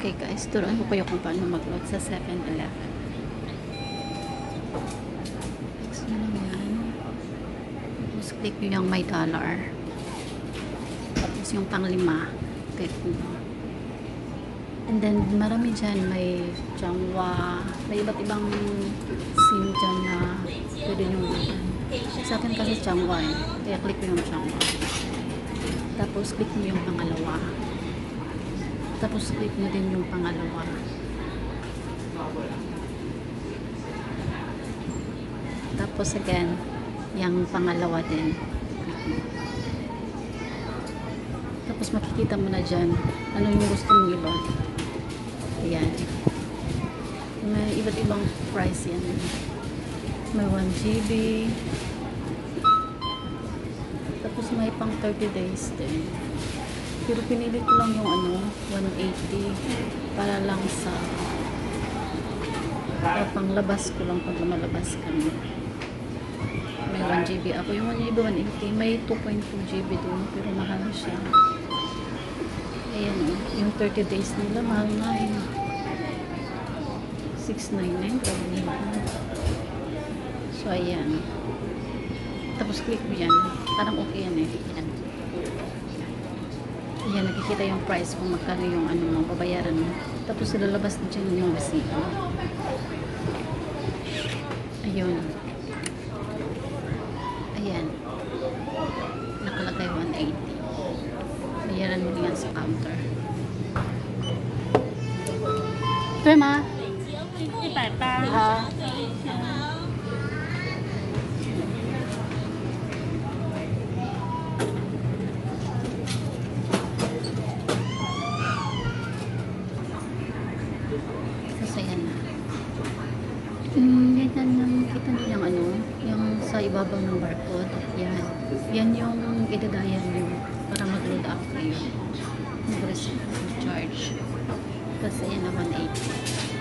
Okay guys, turuan ko kayo kung paano mag-load sa 7-Eleven. Next nyo lang yan. Tapos click nyo yung may dollar. Tapos yung pang-5, click nyo. And then marami dyan, may Changwa, may iba't ibang SIM dyan na pwede nyo loadan. Sa akin kasi Changwa eh, kaya click nyo yung Changwa. Tapos click nyo yung pangalawa. Tapos click nyo din yung pangalawa. Tapos again, yung pangalawa din. Tapos makikita mo na dyan ano yung gusto mong i-load. Ayan. May iba't ibang price yan. May 1 GB. Tapos may pang 30 days din. Pero pinili ko lang yung 180 para lang sa panglabas ko lang pag lumalabas kami. May 1 GB ako. Yung 1 GB 180 may 2.2 GB doon pero mahal siya. Ayan yung 30 days nila mahal na yun. 699 grabe mahal. So ayan. Tapos click mo yan. Parang okay yan eh. Ayan. Ayan, nakikita yung price kung magkano yung mo, babayaran mo. Tapos lalabas na dyan yung resibo. Ayun. Ayan. Nakalagay 180. Bayaran mo yan sa counter. Ito ma? 180。 Ha? Sasayan na. Yan yung kita nyo yung yung sa ibabaw ng barcode. Yan. Yan yung idadayan nyo para mag-load up kayo. Mag-receive charge. Kasi yan na 180.